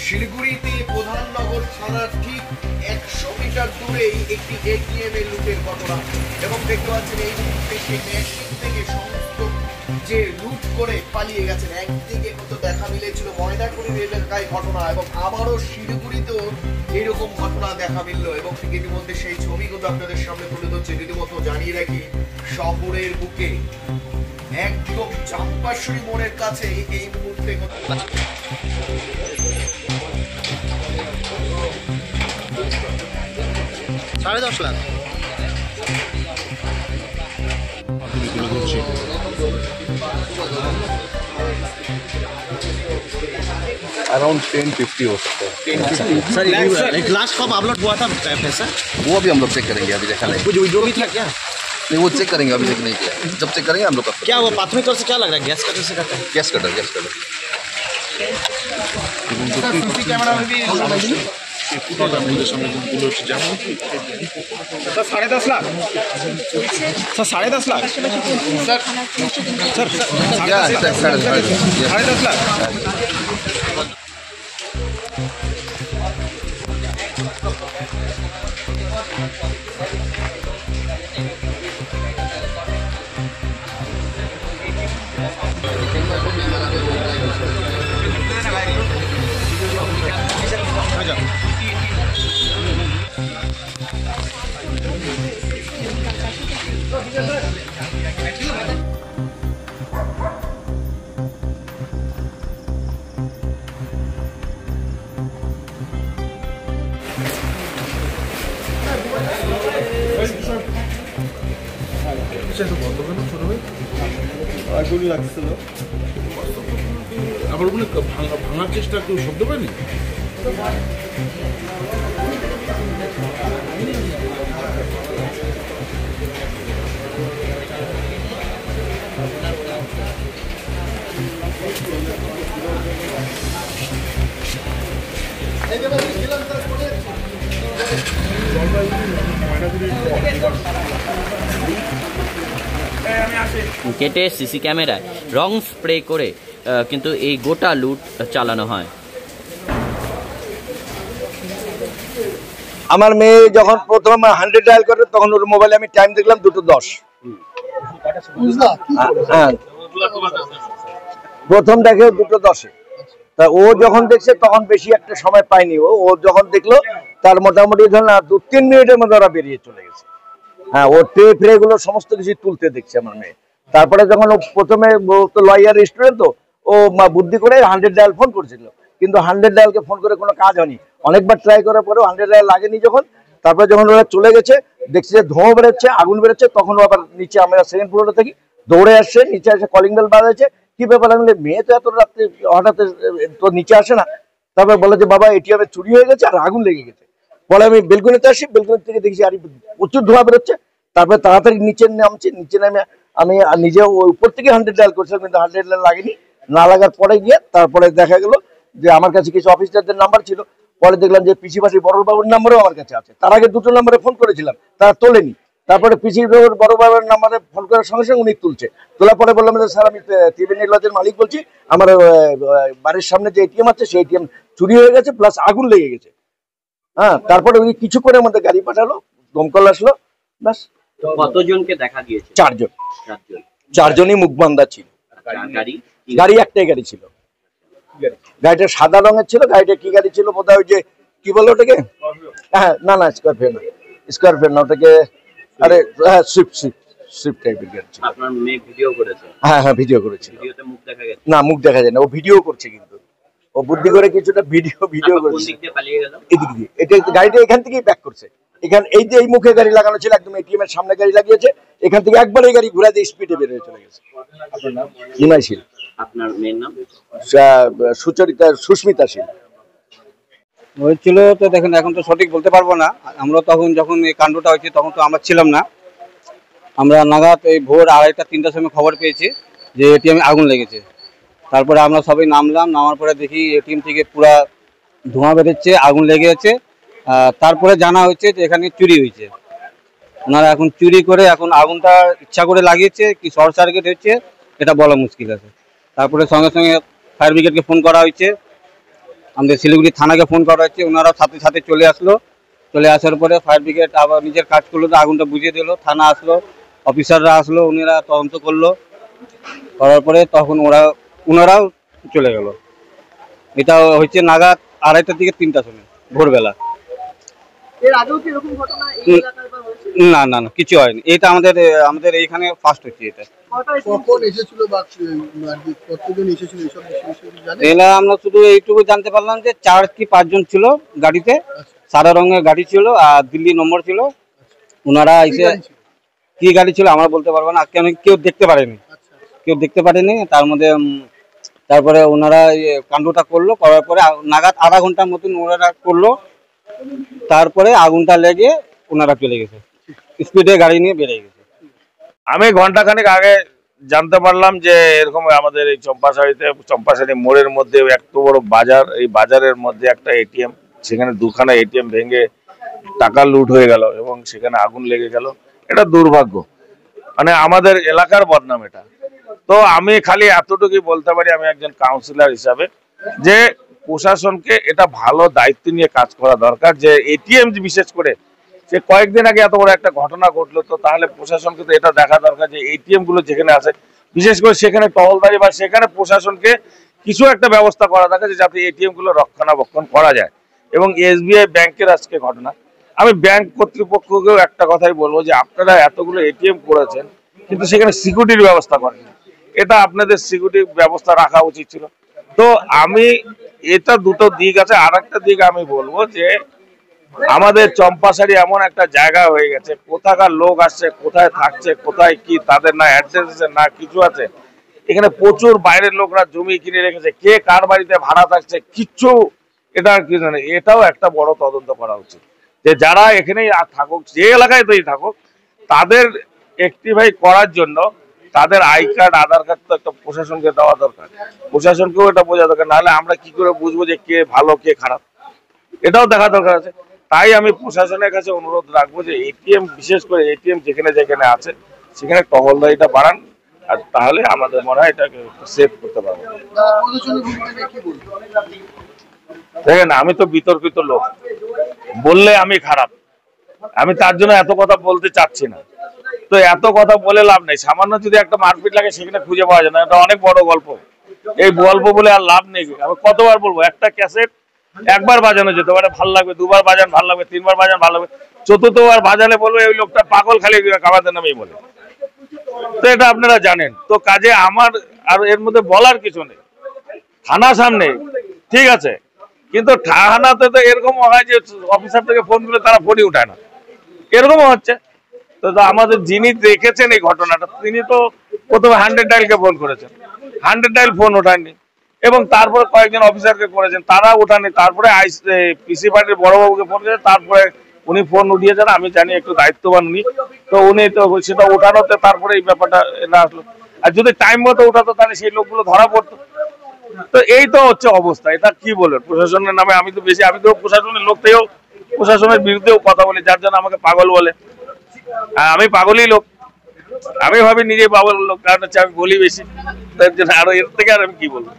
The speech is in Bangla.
শিলিগুড়িতে প্রধাননগর থানার ঠিক 100 মিটার দূরেই একটি এটিএম এর লুটের ঘটনা এবং দেখতে পাচ্ছেন এই মুহূর্তে সেই মেশিন থেকে সমস্ত যে লুট করে পালিয়ে গেছেন। একদিকে কত দেখা মিলেছিল ময়নাকুড়ি এলাকায় ঘটনা এবং আবারও শিলিগুড়িতেও এইরকম ঘটনা দেখা মিলল এবং ইতিমধ্যে সেই ছবিগুলো আপনাদের সামনে তুলে ধরছে। রীতিমতো জানিয়ে রাখি শহরের বুকে একদম চাম্পাশ্বরী মোড়ের কাছে এই মুহূর্তে 10.5 লাখ अराउंड 10-50 हो सकता है। सर एक लास्ट कब अपलोड हुआ था पैसा? वो अभी हम लोग चेक करेंगे, अभी देखा नहीं। कुछ जो भी था क्या? नहीं, वो चेक करेंगे, अभी चेक नहीं किया। जब चेक करेंगे हम लोग क्या वो प्राथमिक तौर से क्या लग रहा है? गैस कटर से करता है? गैस कटर सीसी कैमरा में भी 10.5 लाख सर 10.5 लाख सर 10.5 लाख আবার ওগুলো ভাঙার চেষ্টা কেউ শব্দ পায়নি? কেটে সিসি ক্যামেরায় রং স্প্রে করে কিন্তু এই গোটা লুট চালানো হয়। আমার মেয়ে যখন প্রথম 100 ডায়াল করে তখন ওর মোবাইলে আমি টাইম দেখলাম 2:10। হ্যাঁ, প্রথম দেখে 2:10। তা ও যখন দেখছে তখন বেশি একটা সময় পায়নি। ও যখন দেখলো তার মোটামুটি ধরুন 2-3 মিনিটের মধ্যে ওরা বেরিয়ে চলে গেছে। হ্যাঁ, ও ট্রে ফ্রে গুলো সমস্ত কিছু তুলতে দেখছে আমার মেয়ে। তারপরে যখন ও প্রথমে লয়ার রেস্টুরেন্ট তো ও বুদ্ধি করে 100 ডায়াল ফোন করেছিল, কিন্তু 100 ডায়ালকে ফোন করে কোনো কাজ হয়নি। অনেকবার ট্রাই করার পরেও 100 ডায়াল লাগেনি। তারপরে যখন ওরা চলে গেছে দেখছে যে ধোঁয়া বেরোচ্ছে, আগুন বেরোচ্ছে, তখন ও আবার নিচে, আমরা সেকেন্ড ফ্লোরে থাকি, দৌড়ে আসছে, নিচে এসে কলিং বেল বাজাচ্ছে। কি ব্যাপার? আমি মেয়ে তো এত রাত্রে হঠাৎ তো নিচে আসে না। তারপরে বলে যে বাবা এটিএম এ চুরি হয়ে গেছে আর আগুন লেগে গেছে। বলে আমি বেলকনিতে আসি, বেলকনি থেকে দেখছি আর প্রচুর ধোঁয়া বেরোচ্ছে। তারপরে তাড়াতাড়ি নিচে নামছি, নিচে নামে আমি নিজে উপর থেকে 100 ডায়াল করছিলাম, কিন্তু 100 ডায়াল লাগেনি। না লাগার পরে গিয়ে তারপরে দেখা গেল যে আমার কাছে কিছু অফিসারদের নাম্বার ছিল। পরে দেখলাম যে পিসিবাসী বড়বাবুর নাম্বারও আমার কাছে আছে। তার আগে 2টো নাম্বারে ফোন করেছিলাম, তারা তোলেনি। তারপরে পিসিবাবুর বড়বাবুর নাম্বারে ফোন করার সঙ্গে সঙ্গে উনি তুলছে। তোলার পরে বললাম যে স্যার আমি ত্রিবেণী লজের মালিক বলছি, আমার বাড়ির সামনে যে এটিএম আছে সেই এটিএম চুরি হয়ে গেছে, প্লাস আগুন লেগে গেছে। হ্যাঁ, তারপরে উনি কিছু করে আমাদের গাড়ি পাঠালো, দমকল আসলো, ব্যাস। কতজনকে দেখা গিয়েছে? 4 জন। 4 জনই মুখবান্ধা ছিল। গাড়ি একটাই গাড়ি ছিল, গাড়িটা সাদা রঙের ছিল। গাড়িটা কি গাড়ি ছিল বোধহয়, ওই যে কি বলে ওটাকে, হ্যাঁ না না স্করপিও না, স্করপিও না, ওটাকে আরে হ্যাঁ সুইফট টাইপের গাড়ি ছিল। আপনার মেয়ে ভিডিও করেছে? হ্যাঁ হ্যাঁ, ভিডিও করেছে। ভিডিওতে মুখ দেখা গেছে? না, মুখ দেখা যায় না, ও ভিডিও করছে, কিন্তু ও বুদ্ধি করে কিছুটা ভিডিও করছে। কোন দিক দিয়ে পালিয়ে গেল? এদিক দিয়ে। এটা গাড়িটা এখান থেকেই ব্যাক করছে। এখান এই যে এই মুখে গাড়ি লাগানো ছিল, একদম এটিএম এর সামনে গাড়ি লাগিয়েছে, এখান থেকে একবার এই গাড়ি ঘুরা দিয়ে স্পিডে বের হয়ে চলে গেছে। নিমাইশীল। আপনার মেয়ের নাম? সুস্মিতা শীল। হয়েছিল তো দেখেন, এখন তো সঠিক বলতে পারবো না। আমরা তখন যখন এই কাণ্ডটা হয়েছে তখন তো আমরা ছিলাম না। আমরা নাগাদ এই ভোর 2:30-3টার সময় খবর পেয়েছি যে এটিএমে আগুন লেগেছে। তারপরে আমরা সবাই নামলাম, নামার পরে দেখি এটিএম থেকে পুরা ধোঁয়া বেরোচ্ছে, আগুন লেগে আছে। তারপরে জানা হচ্ছে যে এখানে চুরি হয়েছে। ওনারা এখন চুরি করে এখন আগুনটা ইচ্ছা করে লাগিয়েছে কি শর্ট সার্কিট হচ্ছে এটা বলা মুশকিল আছে। তারপরে সঙ্গে সঙ্গে ফায়ার ব্রিগেডকে ফোন করা হয়েছে। আমাদের শিলিগুড়ি থানাকে ফোন করা হচ্ছে, ওনারা সাথে সাথে চলে আসলো। চলে আসার পরে ফায়ার ব্রিগেড আবার নিজের কাজ করলো, তো আগুনটা বুঝিয়ে দিল। থানা আসলো, অফিসাররা আসলো, ওনারা তদন্ত করলো। করার পরে তখন ওনারাও চলে গেল। এটা হচ্ছে নাগাদ 2:30টার দিকে 3টার সময় ভোরবেলা। না না না, কিছু হয়নি। এটা আমাদের এইখানে ফার্স্ট হচ্ছে। এটা কখন এসেছিল বা কতজন এসেছিল এইসব জানেন? এলা আমরা শুধু এইটুকু জানতে পারলাম যে 4 কি 5 জন ছিল গাড়িতে, সাদা রঙের গাড়ি ছিল আর দিল্লি নম্বর ছিল। ওনারা এসে কি গাড়ি ছিল আমরা বলতে পারবো না, কেউ দেখতে পারেনি। তার মধ্যে তারপরে ওনারা কাণ্ডটা করলো। করার পরে নাগাদ আধা ঘন্টার মতন ওনারা করলো। তারপরে আগুনটা লেগে ওনারা চলে গেছে, স্পিডে গাড়ি নিয়ে বেরিয়ে গেছে। আমি ঘন্টাখানেক আগে জানতে পারলাম যে এরকম আমাদের এই চম্পাশাড়ি মোড়ের মধ্যে এত বড় বাজার, এই বাজারের মধ্যে একটা এটিএম, সেখানে 2খানা এটিএম ভেঙে টাকা লুট হয়ে গেল এবং সেখানে আগুন লেগে গেল। এটা দুর্ভাগ্য, মানে আমাদের এলাকার বদনাম এটা। তো আমি খালি এতটুকুই বলতে পারি, আমি একজন কাউন্সিলর হিসাবে, যে প্রশাসনকে এটা ভালো দায়িত্ব নিয়ে কাজ করা দরকার। যে এটিএম বিশেষ করে যে কয়েকদিন আগে এত বড় একটা ঘটনা ঘটলো, তো তাহলে প্রশাসনকে তো এটা দেখা দরকার যে এটিএম গুলো যেখানে আছে বিশেষ করে সেখানে টহলদারি বা সেখানে প্রশাসনকে কিছু একটা ব্যবস্থা করা দরকার যাতে এটিএম গুলো রক্ষণাবেক্ষণ করা যায়। এবং এসবিআই ব্যাংকের আজকে ঘটনা, আমি ব্যাংক কর্তৃপক্ষকেও একটা কথাই বলবো যে আপনারা এতগুলো এটিএম করেছেন কিন্তু সেখানে সিকিউরিটির ব্যবস্থা করেন, এটা আপনাদের সিকিউরিটি ব্যবস্থা রাখা উচিত ছিল। তো আমি এটা দুটো দিক আছে। আর একটা দিক আমি বলবো যে আমাদের চম্পাশাড়ি এমন একটা জায়গা হয়ে গেছে, কোথাকার লোক আসছে, কোথায় থাকছে, কোথায় কি তাদের না অ্যাড্রেস আছে না কিছু আছে। এখানে প্রচুর বাইরের লোকরা জমি কিনে রেখেছে, কে কার বাড়িতে ভাড়া থাকছে কিচ্ছু এটা আর কিছু নেই। এটাও একটা বড় তদন্ত করা উচিত যে যারা এখানেই থাকুক, যে এলাকায় তৈরি থাকুক, তাদের অ্যাক্টিভাই করার জন্য তাদের আই কার্ড আধার কার্ড তো একটা প্রশাসনকে দেওয়া দরকার, প্রশাসনকেও এটা বোঝা দরকার। নাহলে আমরা কি করে বুঝবো যে কে ভালো কে খারাপ, এটাও দেখা দরকার আছে। তাই আমি প্রশাসনের কাছে অনুরোধ রাখবো যে এটিএম বিশেষ করে এটিএম যেখানে যেখানে আছে সেখানে টহলদারিটা বাড়ান, আর তাহলে আমাদের মনে হয় এটাকে সেভ করতে পারবো। দেখেন আমি তো বিতর্কিত লোক, বললে আমি খারাপ, আমি তার জন্য এত কথা বলতে চাচ্ছি না। তো এত কথা বলে লাভ নেই, সামান্য যদি একটা মারপিট লাগে সেখানে খুঁজে পাওয়া যায় না, এটা অনেক বড় গল্প। এই গল্প বলে আর লাভ নেই। আমি কতবার বলবো, একটা ক্যাসেট একবার বাজানো যেতে পারে ভাল লাগবে, দুবার বাজান ভাল লাগবে, তিনবার বাজান ভালো লাগবে, চতুর্থবার বাজালে বলবে ওই লোকটা পাগল, খালি কামাতে নামেই বলে। তো এটা আপনারা জানেন। তো কাজে আমার আর এর মধ্যে বলার কিছু নেই। থানা সামনে ঠিক আছে, কিন্তু থানাতে তো এরকম হয় যে অফিসার থেকে ফোন করে তারা ফোনই উঠায় না, এরকমও হচ্ছে। তো আমাদের যিনি দেখেছেন এই ঘটনাটা, তিনি তো প্রথমে 100 ডায়ালকে ফোন করেছেন, 100 ডায়াল ফোন ওঠাননি, এবং তারপরে কয়েকজন অফিসারকে করেছেন, তারা ওঠাননি। তারপরে পিসি পার্টির বড়বাবুকে ফোন করেছেন, তারপরে উনি ফোন উঠিয়েছেন। আমি জানি একটু দায়িত্ববান উনি, তো উনি তো সেটা ওঠানোতে তারপরে এই ব্যাপারটা না আসলো। আর যদি টাইম মতো ওঠাতো তাহলে সেই লোকগুলো ধরা পড়তো। তো এই তো হচ্ছে অবস্থা। এটা কি বলবেন প্রশাসনের নামে? আমি তো প্রশাসনের লোক থেকেও প্রশাসনের বিরুদ্ধেও কথা বলি, যার জন্য আমাকে পাগল বলে। আমি পাগলই লোক, আমি ভাবি নিজে পাগল লোক, কারণ হচ্ছে আমি বলি বেশি, তার জন্য আরো এর থেকে আর আমি কি বলবো।